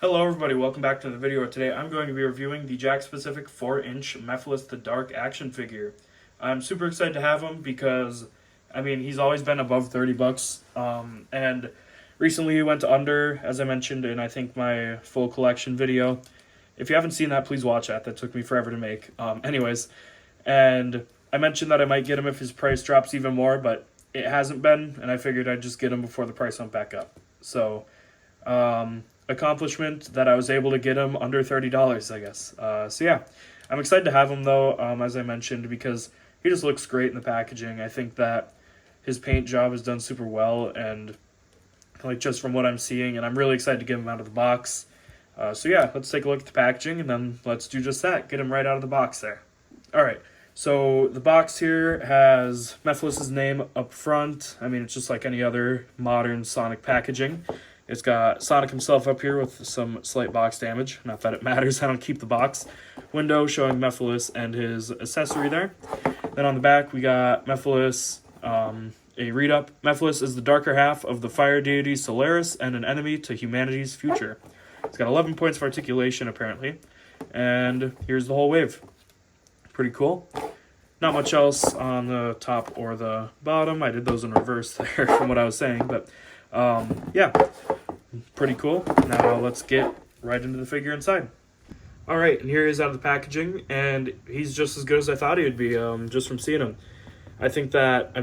Hello everybody, welcome back to the video. Today I'm going to be reviewing the Jakks Specific 4-inch Mephiles the Dark action figure. I'm super excited to have him because, he's always been above 30 bucks. And recently he went under, as I mentioned in I think my full collection video. If you haven't seen that, please watch that. That took me forever to make. And I mentioned that I might get him if his price drops even more, but it hasn't been, and I figured I'd just get him before the price went back up. So, accomplishment that I was able to get him under $30, I guess. So yeah, I'm excited to have him though, as I mentioned, because he just looks great in the packaging. I think that his paint job is done super well, and like just from what I'm seeing, and I'm really excited to get him out of the box. So yeah, let's take a look at the packaging, and then let's do just that. Get him right out of the box there. All right. So the box here has Mephiles' name up front. It's just like any other modern Sonic packaging. It's got Sonic himself up here with some slight box damage. Not that it matters, I don't keep the box. Window showing Mephiles and his accessory there. Then on the back we got Mephiles, a read-up. Mephiles is the darker half of the fire deity Solaris and an enemy to humanity's future. It's got 11 points of articulation apparently. And here's the whole wave. Pretty cool. Not much else on the top or the bottom. I did those in reverse there from what I was saying, but yeah, pretty cool. Now let's get right into the figure inside. All right, and here he is out of the packaging, and he's just as good as I thought he would be, just from seeing him. I think that,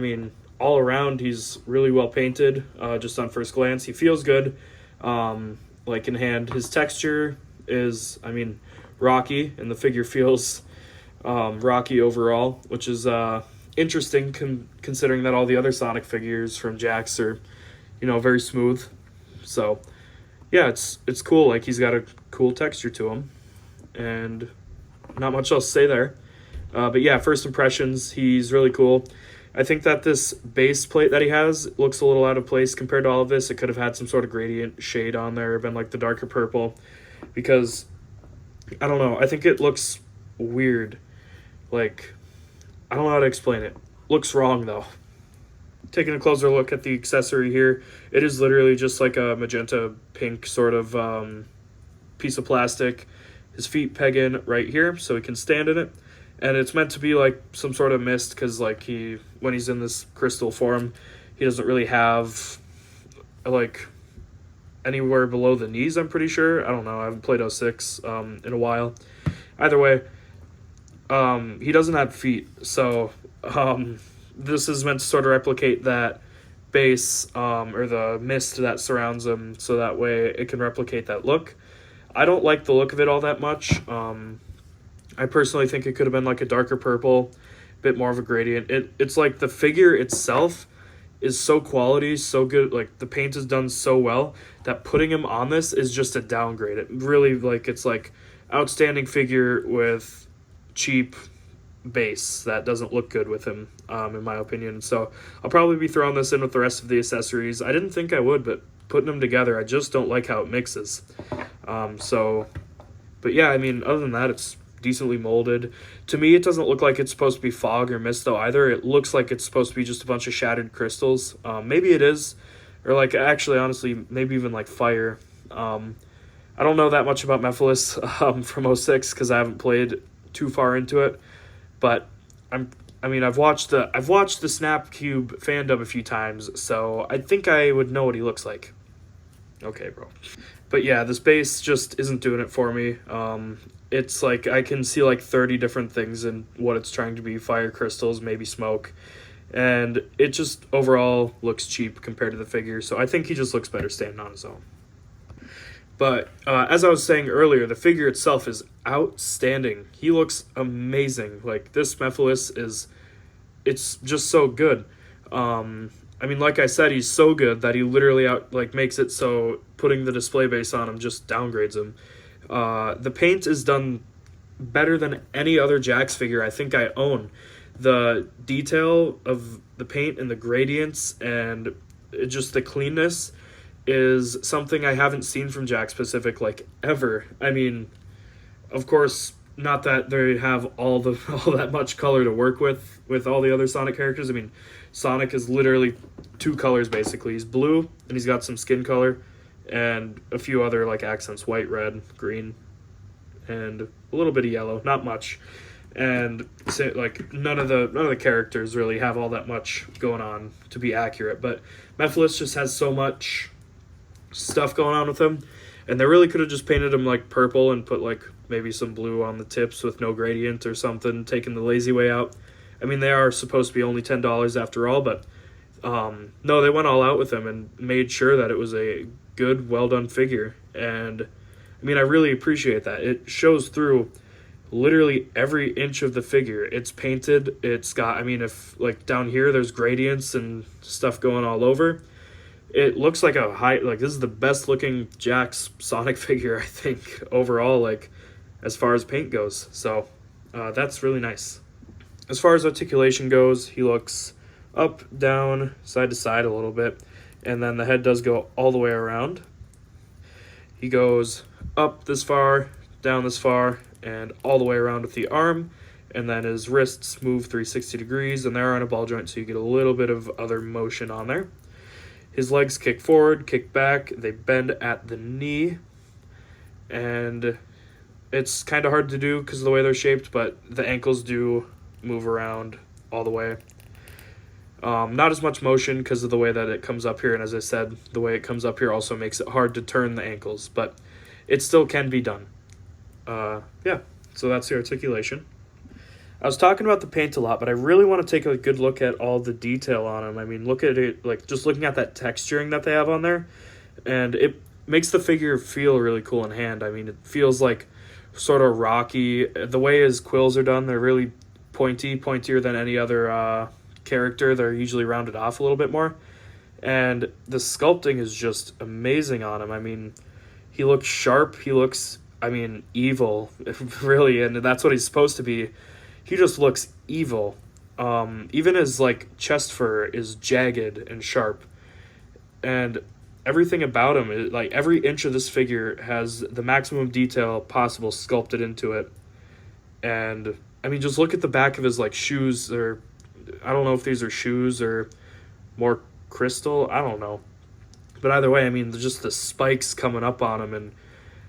all around he's really well painted, just on first glance. He feels good, like in hand. His texture is, rocky, and the figure feels rocky overall, which is interesting considering that all the other Sonic figures from Jakks are, very smooth. So yeah, it's cool. Like, he's got a cool texture to him, and not much else to say there. But yeah, first impressions, he's really cool. I think that this base plate that he has looks a little out of place compared to all of this. It could have had some sort of gradient shade on there, been like the darker purple, because I don't know, I think it looks weird. Like, I don't know how to explain it. Looks wrong though. Taking a closer look at the accessory here, it is literally just like a magenta pink sort of piece of plastic. His feet peg in right here so he can stand in it, and it's meant to be like some sort of mist, because like when he's in this crystal form, he doesn't really have like anywhere below the knees, I'm pretty sure. I don't know, I haven't played 06 in a while. Either way, he doesn't have feet, so this is meant to sort of replicate that base, or the mist that surrounds him, so that way it can replicate that look. I don't like the look of it all that much. I personally think it could have been like a darker purple, bit more of a gradient. It's like the figure itself is so quality, so good, like the paint is done so well, that putting him on this is just a downgrade. It really, like, it's like outstanding figure with cheap base that doesn't look good with him, in my opinion. So I'll probably be throwing this in with the rest of the accessories. I didn't think I would, but putting them together, I just don't like how it mixes. But yeah, other than that, it's decently molded. To me, it doesn't look like it's supposed to be fog or mist though either. It looks like it's supposed to be just a bunch of shattered crystals. Maybe it is, or like, actually, honestly, maybe even like fire. I don't know that much about Mephiles from 06 because I haven't played too far into it. But I've watched the Snap Cube fandom a few times, so I think I would know what he looks like. Okay, bro. But yeah, this base just isn't doing it for me. It's like I can see like 30 different things in what it's trying to be. Fire crystals, maybe smoke. And it just overall looks cheap compared to the figure, so I think he just looks better standing on his own. But as I was saying earlier, the figure itself is outstanding. He looks amazing. Like, this Mephiles it's just so good. Like I said, he's so good that he literally makes it so putting the display base on him just downgrades him. The paint is done better than any other Jakks figure I think I own. The detail of the paint and the gradients and just the cleanness is something I haven't seen from Jakks Pacific, like, ever. Of course, not that they have all that much color to work with all the other Sonic characters. Sonic is literally two colors basically. He's blue and he's got some skin color, and a few other like accents: white, red, green, and a little bit of yellow, not much. And like none of the characters really have all that much going on to be accurate, but Mephiles just has so much stuff going on with him, and they really could have just painted him like purple and put like maybe some blue on the tips with no gradient or something, taking the lazy way out. I mean, they are supposed to be only $10 after all, but no, they went all out with him and made sure that it was a good, well done figure. And I mean, I really appreciate that. It shows through literally every inch of the figure. It's painted. It's got, I mean, if like down here there's gradients and stuff going all over, it looks like like this is the best looking Jakks Sonic figure, I think, overall, like as far as paint goes. So that's really nice. As far as articulation goes, he looks up, down, side to side a little bit, and then the head does go all the way around. He goes up this far, down this far, and all the way around with the arm, and then his wrists move 360 degrees, and they're on a ball joint, so you get a little bit of other motion on there. His legs kick forward, kick back, they bend at the knee, and it's kind of hard to do because of the way they're shaped, but the ankles do move around all the way. Not as much motion because of the way that it comes up here, and as I said, the way it comes up here also makes it hard to turn the ankles, but it still can be done. Yeah, so that's the articulation. I was talking about the paint a lot, but I really want to take a good look at all the detail on them. I mean, look at it, like just looking at that texturing that they have on there, and it makes the figure feel really cool in hand. I mean, it feels like sort of rocky. The way his quills are done, they're really pointier than any other character. They're usually rounded off a little bit more, and the sculpting is just amazing on him. I mean, he looks sharp. He looks, I mean, evil, really, and that's what he's supposed to be. He just looks evil. Even his like chest fur is jagged and sharp, and everything about him, like every inch of this figure has the maximum detail possible sculpted into it. And I mean, just look at the back of his like shoes, or I don't know if these are shoes or more crystal. I don't know, but either way, I mean, just the spikes coming up on him, and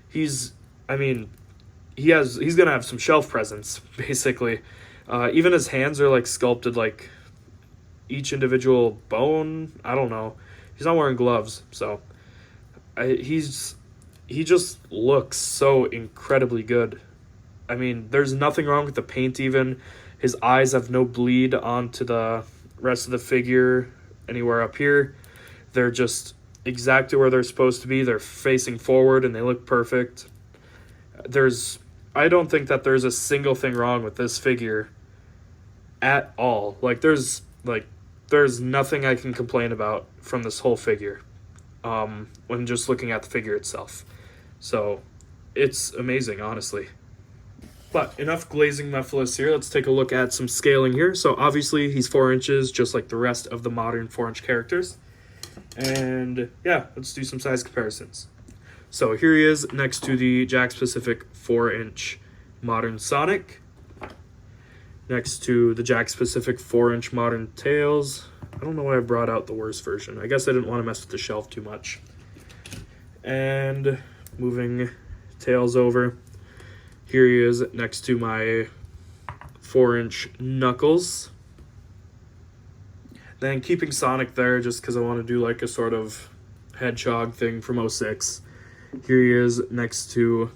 he's gonna have some shelf presence, basically. Even his hands are like sculpted like each individual bone. I don't know. He's not wearing gloves, so he just looks so incredibly good. I mean, there's nothing wrong with the paint even. His eyes have no bleed onto the rest of the figure anywhere up here. They're just exactly where they're supposed to be. They're facing forward and they look perfect. I don't think that there's a single thing wrong with this figure at all. Like there's nothing I can complain about from this whole figure when just looking at the figure itself. So it's amazing, honestly. But enough glazing Mephiles here. Let's take a look at some scaling here. So obviously he's 4 inches, just like the rest of the modern 4-inch characters. And yeah, let's do some size comparisons. So here he is next to the Jakks Pacific 4-inch modern Sonic. Next to the Jakks Pacific 4-inch modern Tails. I don't know why I brought out the worst version. I guess I didn't want to mess with the shelf too much. And moving Tails over. Here he is next to my 4-inch Knuckles. Then keeping Sonic there just because I want to do like a sort of hedgehog thing from 06. Here he is next to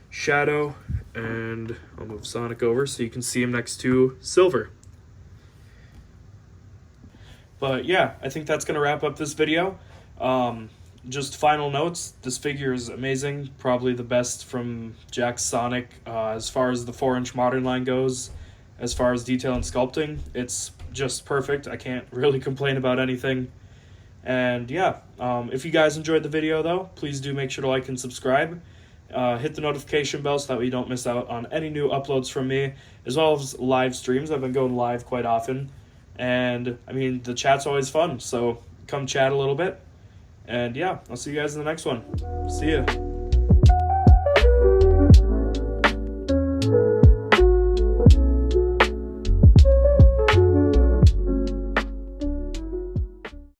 Shadow, and I'll move Sonic over so you can see him next to Silver. But yeah, I think that's going to wrap up this video. Just final notes, this figure is amazing, probably the best from Jakks Sonic as far as the 4-inch modern line goes. As far as detail and sculpting, it's just perfect. I can't really complain about anything. And yeah, if you guys enjoyed the video though, please do make sure to like and subscribe. Hit the notification bell so that way you don't miss out on any new uploads from me, as well as live streams. I've been going live quite often, and I mean, the chat's always fun, so come chat a little bit. And yeah, I'll see you guys in the next one. See ya.